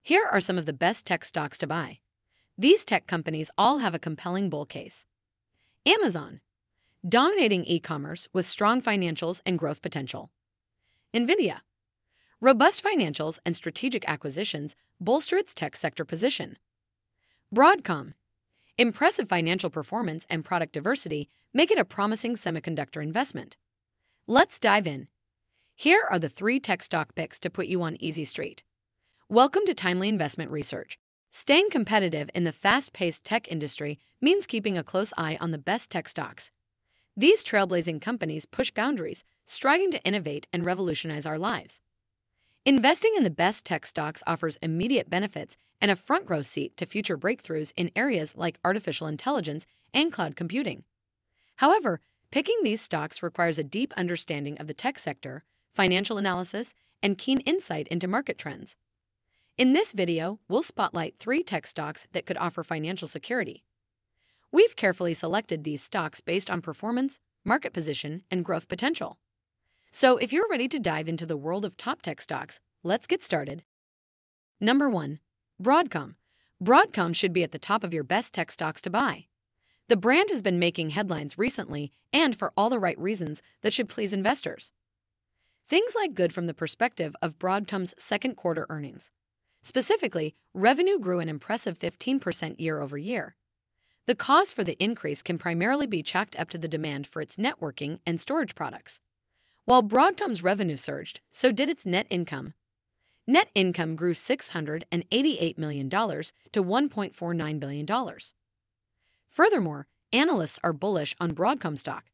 Here are some of the best tech stocks to buy. These tech companies all have a compelling bull case. Amazon, dominating e-commerce with strong financials and growth potential. Nvidia, robust financials and strategic acquisitions bolster its tech sector position. Broadcom, impressive financial performance and product diversity make it a promising semiconductor investment. Let's dive in. Here are the 3 tech stock picks to put you on easy street. Welcome to Timely Investment Research. Staying competitive in the fast-paced tech industry means keeping a close eye on the best tech stocks. These trailblazing companies push boundaries, striving to innovate and revolutionize our lives. Investing in the best tech stocks offers immediate benefits and a front-row seat to future breakthroughs in areas like artificial intelligence and cloud computing. However, picking these stocks requires a deep understanding of the tech sector, financial analysis, and keen insight into market trends. In this video, we'll spotlight 3 tech stocks that could offer financial security. We've carefully selected these stocks based on performance, market position, and growth potential. So if you're ready to dive into the world of top tech stocks, let's get started. Number 1. Broadcom. Broadcom should be at the top of your best tech stocks to buy. The brand has been making headlines recently and for all the right reasons that should please investors. Things look good from the perspective of Broadcom's second quarter earnings. Specifically, revenue grew an impressive 15% year-over-year. The cause for the increase can primarily be chalked up to the demand for its networking and storage products. While Broadcom's revenue surged, so did its net income. Net income grew $688 million to $1.49 billion. Furthermore, analysts are bullish on Broadcom stock.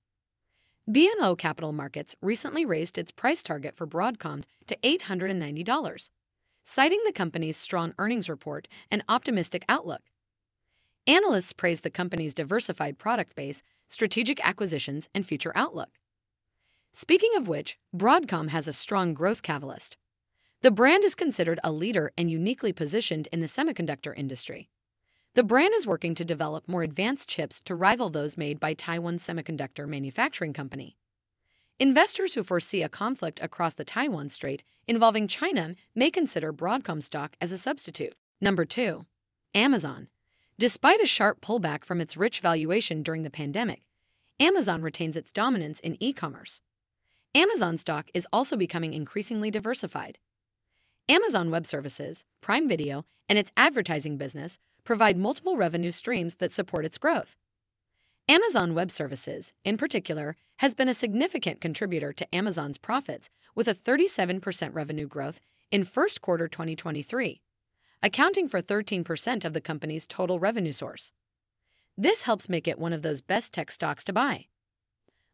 BMO Capital Markets recently raised its price target for Broadcom to $890. Citing the company's strong earnings report and optimistic outlook. Analysts praise the company's diversified product base, strategic acquisitions, and future outlook. Speaking of which, Broadcom has a strong growth catalyst. The brand is considered a leader and uniquely positioned in the semiconductor industry. The brand is working to develop more advanced chips to rival those made by Taiwan Semiconductor Manufacturing Company. Investors who foresee a conflict across the Taiwan Strait involving China may consider Broadcom stock as a substitute. Number 2. Amazon. Despite a sharp pullback from its rich valuation during the pandemic, Amazon retains its dominance in e-commerce. Amazon stock is also becoming increasingly diversified. Amazon Web Services, Prime Video, and its advertising business provide multiple revenue streams that support its growth. Amazon Web Services, in particular, has been a significant contributor to Amazon's profits with a 37% revenue growth in first quarter 2023, accounting for 13% of the company's total revenue source. This helps make it one of those best tech stocks to buy.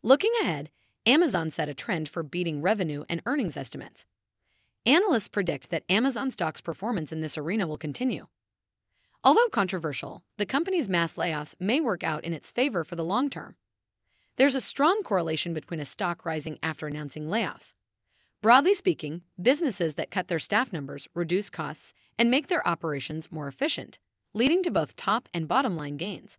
Looking ahead, Amazon set a trend for beating revenue and earnings estimates. Analysts predict that Amazon stock's performance in this arena will continue. Although controversial, the company's mass layoffs may work out in its favor for the long term. There's a strong correlation between a stock rising after announcing layoffs. Broadly speaking, businesses that cut their staff numbers reduce costs and make their operations more efficient, leading to both top and bottom line gains.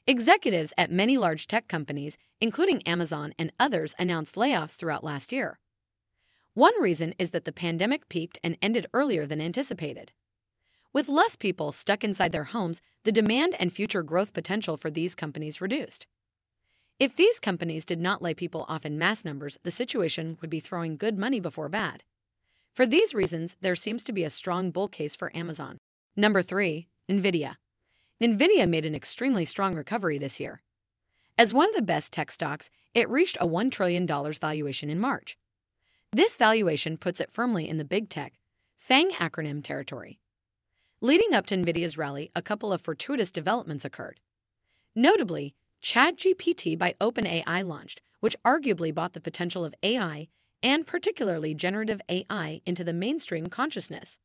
Executives at many large tech companies, including Amazon and others, announced layoffs throughout last year. One reason is that the pandemic peaked and ended earlier than anticipated. With less people stuck inside their homes, the demand and future growth potential for these companies reduced. If these companies did not lay people off in mass numbers, the situation would be throwing good money before bad. For these reasons, there seems to be a strong bull case for Amazon. Number 3. Nvidia. Nvidia made an extremely strong recovery this year. As one of the best tech stocks, it reached a $1 trillion valuation in March. This valuation puts it firmly in the big tech, FANG acronym territory. Leading up to Nvidia's rally, a couple of fortuitous developments occurred. Notably, ChatGPT by OpenAI launched, which arguably brought the potential of AI, and particularly generative AI, into the mainstream consciousness.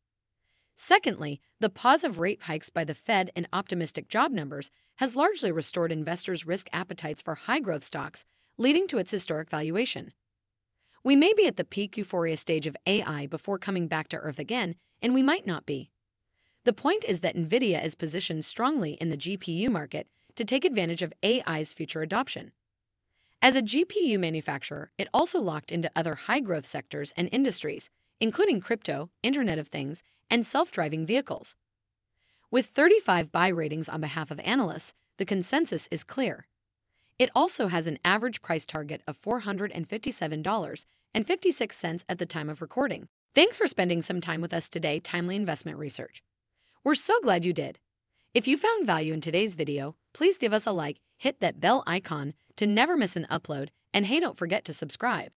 Secondly, the pause of rate hikes by the Fed and optimistic job numbers has largely restored investors' risk appetites for high-growth stocks, leading to its historic valuation. We may be at the peak euphoria stage of AI before coming back to earth again, and we might not be. The point is that Nvidia is positioned strongly in the GPU market to take advantage of AI's future adoption. As a GPU manufacturer, it also locked into other high-growth sectors and industries, including crypto, Internet of Things, and self-driving vehicles. With 35 buy ratings on behalf of analysts, the consensus is clear. It also has an average price target of $457.56 at the time of recording. Thanks for spending some time with us today, Timely Investment Research. We're so glad you did. If you found value in today's video, please give us a like, hit that bell icon to never miss an upload, and hey, don't forget to subscribe.